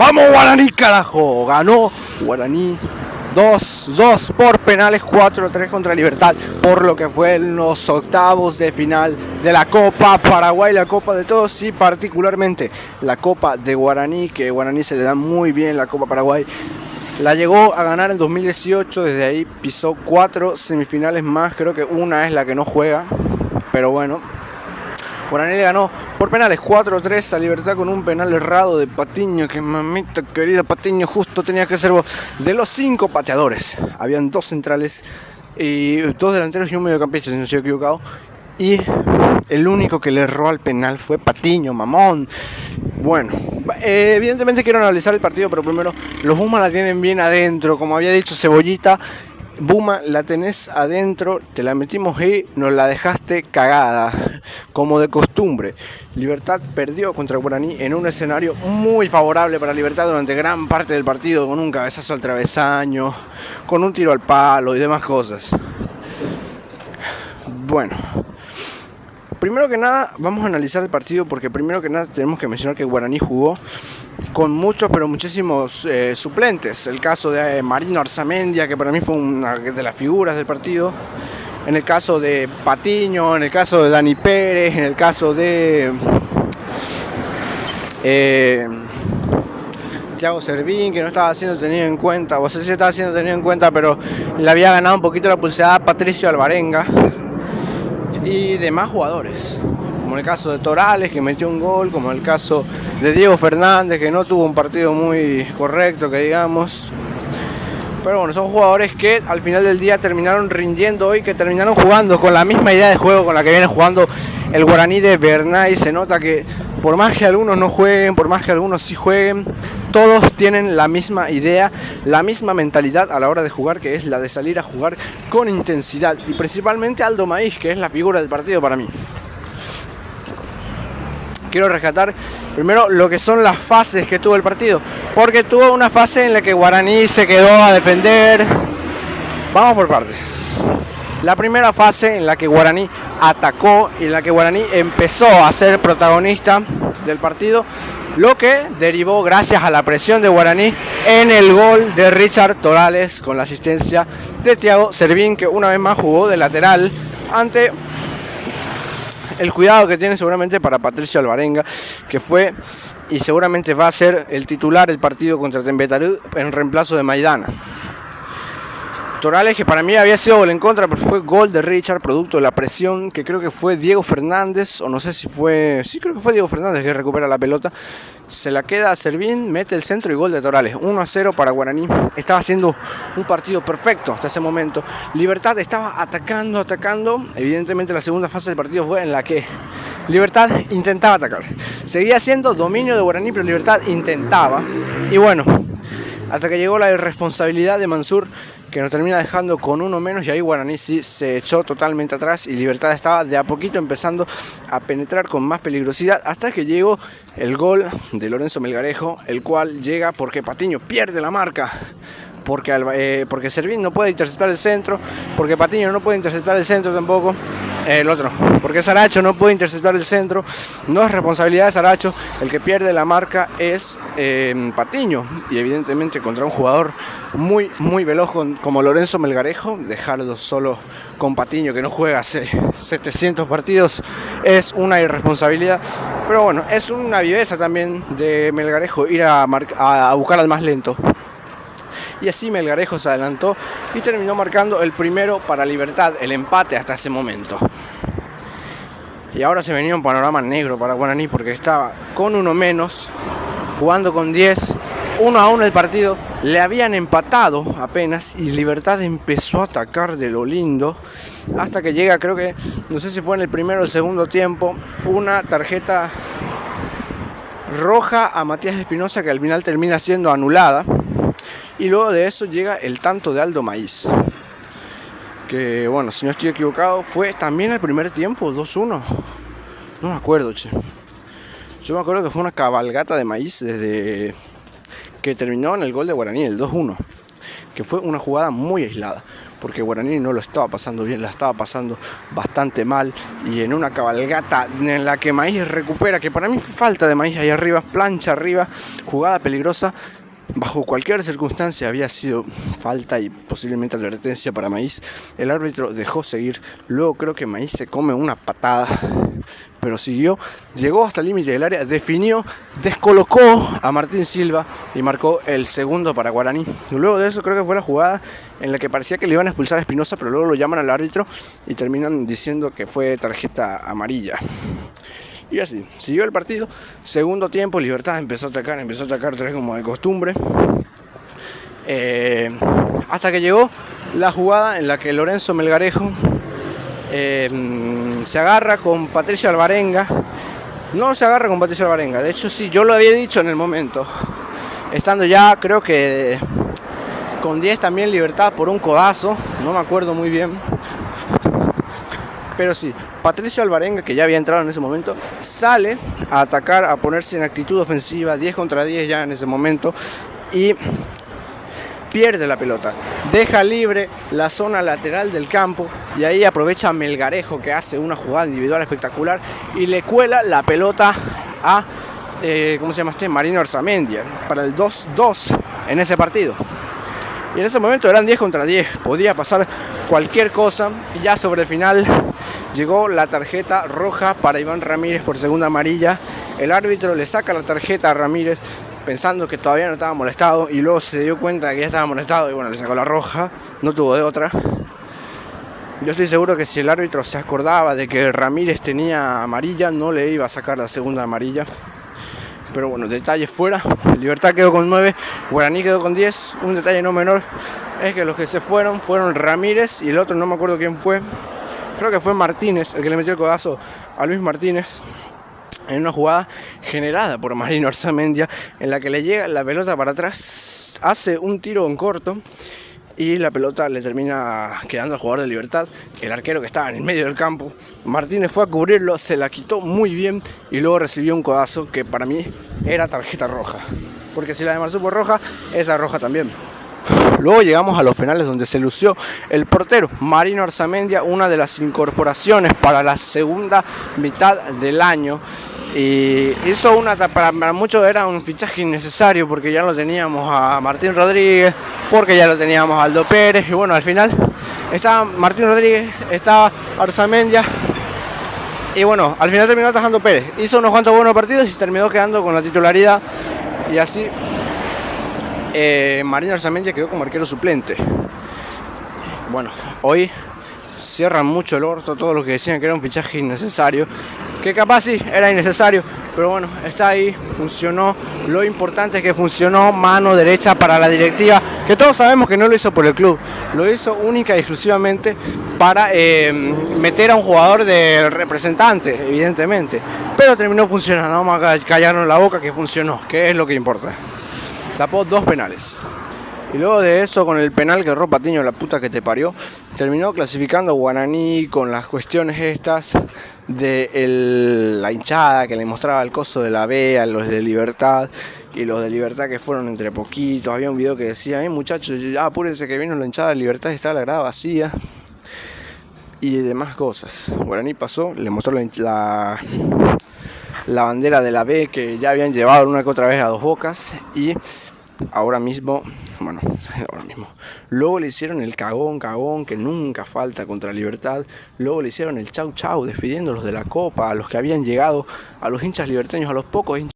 ¡Vamos Guaraní, carajo! Ganó Guaraní 2-2 por penales, 4-3 contra Libertad, por lo que fue en los octavos de final de la Copa Paraguay, la Copa de todos y particularmente la Copa de Guaraní, que a Guaraní se le da muy bien la Copa Paraguay. La llegó a ganar en 2018, desde ahí pisó 4 semifinales más, creo que una es la que no juega, pero bueno. Guaraní le ganó por penales 4-3 a Libertad con un penal errado de Patiño, que mamita querida Patiño, justo tenía que ser vos. De los 5 pateadores, habían 2 centrales y 2 delanteros y un mediocampista, si no estoy equivocado. Y el único que le erró al penal fue Patiño, mamón. Bueno, evidentemente quiero analizar el partido, pero primero los Pumas la tienen bien adentro, como había dicho Cebollita. Buma, la tenés adentro, te la metimos y nos la dejaste cagada, como de costumbre. Libertad perdió contra Guaraní en un escenario muy favorable para Libertad durante gran parte del partido, con un cabezazo al travesaño, con un tiro al palo y demás cosas. Bueno, primero que nada vamos a analizar el partido, porque primero que nada tenemos que mencionar que Guaraní jugó con muchos, pero muchísimos suplentes. El caso de Marino Arzamendia, que para mí fue una de las figuras del partido. En el caso de Patiño, en el caso de Dani Pérez, en el caso de Thiago Servín, que no estaba siendo tenido en cuenta, o sea, sí estaba siendo tenido en cuenta, pero le había ganado un poquito la pulseada a Patricio Alvarenga. Y demás jugadores, como en el caso de Torales, que metió un gol, como en el caso de Diego Fernández, que no tuvo un partido muy correcto, que digamos. Pero bueno, son jugadores que al final del día terminaron rindiendo hoy, que terminaron jugando con la misma idea de juego con la que viene jugando el Guaraní de Bernay. Se nota que por más que algunos no jueguen, por más que algunos sí jueguen, todos tienen la misma idea, la misma mentalidad a la hora de jugar, que es la de salir a jugar con intensidad. Y principalmente Aldo Maíz, que es la figura del partido para mí. Quiero rescatar primero lo que son las fases que tuvo el partido, porque tuvo una fase en la que Guaraní se quedó a defender. Vamos por partes. La primera fase en la que Guaraní atacó y en la que Guaraní empezó a ser protagonista del partido, lo que derivó, gracias a la presión de Guaraní, en el gol de Richard Torales con la asistencia de Thiago Servín, que una vez más jugó de lateral ante el cuidado que tiene seguramente para Patricio Alvarenga, que fue y seguramente va a ser el titular del partido contra Tembetarú en reemplazo de Maidana. Torales, que para mí había sido gol en contra, pero fue gol de Richard, producto de la presión, que creo que fue Diego Fernández, o no sé si fue, sí, creo que fue Diego Fernández que recupera la pelota, se la queda a Servín, mete el centro y gol de Torales. 1-0 para Guaraní. Estaba haciendo un partido perfecto hasta ese momento. Libertad estaba atacando, evidentemente la segunda fase del partido fue en la que Libertad intentaba atacar. Seguía siendo dominio de Guaraní, pero Libertad intentaba, y bueno, hasta que llegó la irresponsabilidad de Mansur, que nos termina dejando con uno menos, y ahí Guaraní sí se echó totalmente atrás y Libertad estaba de a poquito empezando a penetrar con más peligrosidad, hasta que llegó el gol de Lorenzo Melgarejo, el cual llega porque Patiño pierde la marca, porque Servín no puede interceptar el centro, porque Patiño no puede interceptar el centro tampoco, el otro, porque Saracho no puede interceptar el centro. No es responsabilidad de Saracho, el que pierde la marca es Patiño, y evidentemente contra un jugador muy veloz como Lorenzo Melgarejo, dejarlo solo con Patiño, que no juega hace 700 partidos, es una irresponsabilidad. Pero bueno, es una viveza también de Melgarejo ir a buscar al más lento. Y así Melgarejo se adelantó y terminó marcando el primero para Libertad, el empate hasta ese momento. Y ahora se venía un panorama negro para Guaraní, porque estaba con uno menos, jugando con 10, 1-1 el partido, le habían empatado apenas y Libertad empezó a atacar de lo lindo, hasta que llega, creo que, no sé si fue en el primero o el segundo tiempo, una tarjeta roja a Matías Espinosa, que al final termina siendo anulada. Y luego de eso llega el tanto de Aldo Maíz, que bueno, si no estoy equivocado, fue también el primer tiempo, 2-1. No me acuerdo, che. Yo me acuerdo que fue una cabalgata de Maíz desde que terminó en el gol de Guaraní, el 2-1. Que fue una jugada muy aislada. porque Guaraní no lo estaba pasando bien, la estaba pasando bastante mal, y en una cabalgata en la que Maíz recupera, que para mí fue falta de Maíz ahí arriba, plancha arriba, jugada peligrosa, bajo cualquier circunstancia había sido falta y posiblemente advertencia para Maíz. El árbitro dejó seguir, luego creo que Maíz se come una patada, pero siguió, llegó hasta el límite del área, definió, descolocó a Martín Silva y marcó el segundo para Guaraní. Luego de eso creo que fue la jugada en la que parecía que le iban a expulsar a Espinosa, pero luego lo llaman al árbitro y terminan diciendo que fue tarjeta amarilla. Y así, siguió el partido. Segundo tiempo, Libertad empezó a atacar tres como de costumbre. Hasta que llegó la jugada en la que Lorenzo Melgarejo se agarra con Patricio Alvarenga. No se agarra con Patricio Alvarenga, de hecho sí, yo lo había dicho en el momento. Estando ya, creo que con 10 también Libertad por un codazo, no me acuerdo muy bien. Pero sí, Patricio Alvarenga, que ya había entrado en ese momento, sale a atacar, a ponerse en actitud ofensiva, 10 contra 10 ya en ese momento, y pierde la pelota. Deja libre la zona lateral del campo y ahí aprovecha Melgarejo, que hace una jugada individual espectacular y le cuela la pelota a Marino Arzamendia para el 2-2 en ese partido. Y en ese momento eran 10 contra 10, podía pasar cualquier cosa, y ya sobre el final llegó la tarjeta roja para Iván Ramírez por segunda amarilla. El árbitro le saca la tarjeta a Ramírez pensando que todavía no estaba molestado, y luego se dio cuenta de que ya estaba molestado y bueno, le sacó la roja, no tuvo de otra. Yo estoy seguro que si el árbitro se acordaba de que Ramírez tenía amarilla, no le iba a sacar la segunda amarilla. Pero bueno, detalles fuera, Libertad quedó con 9, Guaraní quedó con 10. Un detalle no menor es que los que se fueron Ramírez y el otro no me acuerdo quién fue. Creo que fue Martínez, el que le metió el codazo a Luis Martínez en una jugada generada por Marino Arzamendia, en la que le llega la pelota para atrás, hace un tiro en corto y la pelota le termina quedando al jugador de Libertad, el arquero que estaba en el medio del campo. Martínez fue a cubrirlo, se la quitó muy bien y luego recibió un codazo que para mí era tarjeta roja, porque si la de Marzú fue roja, esa roja también. Luego llegamos a los penales, donde se lució el portero Marino Arzamendia, una de las incorporaciones para la segunda mitad del año. Y hizo para muchos era un fichaje innecesario, porque ya lo teníamos a Martín Rodríguez, porque ya lo teníamos a Aldo Pérez, y bueno, al final estaba Martín Rodríguez, estaba Arzamendia, y bueno, al final terminó atajando Pérez. Hizo unos cuantos buenos partidos y terminó quedando con la titularidad, y así Marino Arzamendia quedó como arquero suplente. Bueno, hoy cierran mucho el orto todos los que decían que era un fichaje innecesario, que capaz sí era innecesario, pero bueno, está ahí, funcionó. Lo importante es que funcionó, mano derecha para la directiva, que todos sabemos que no lo hizo por el club, lo hizo única y exclusivamente para meter a un jugador del representante, evidentemente, pero terminó funcionando. Vamos a callarnos la boca que funcionó, que es lo que importa. Tapó 2 penales. Y luego de eso, con el penal que erró Patiño, la puta que te parió, terminó clasificando Guaraní con las cuestiones estas de la hinchada que le mostraba el coso de la B a los de Libertad, y los de Libertad que fueron entre poquitos. Había un video que decía, muchachos, apúrense que vino la hinchada de Libertad y está la grada vacía, y demás cosas. Guaraní pasó, le mostró la bandera de la B que ya habían llevado una que otra vez a Dos Bocas, y ahora mismo, luego le hicieron el cagón que nunca falta contra Libertad. Luego le hicieron el chau despidiéndolos de la copa a los que habían llegado, a los hinchas liberteños, a los pocos hinchas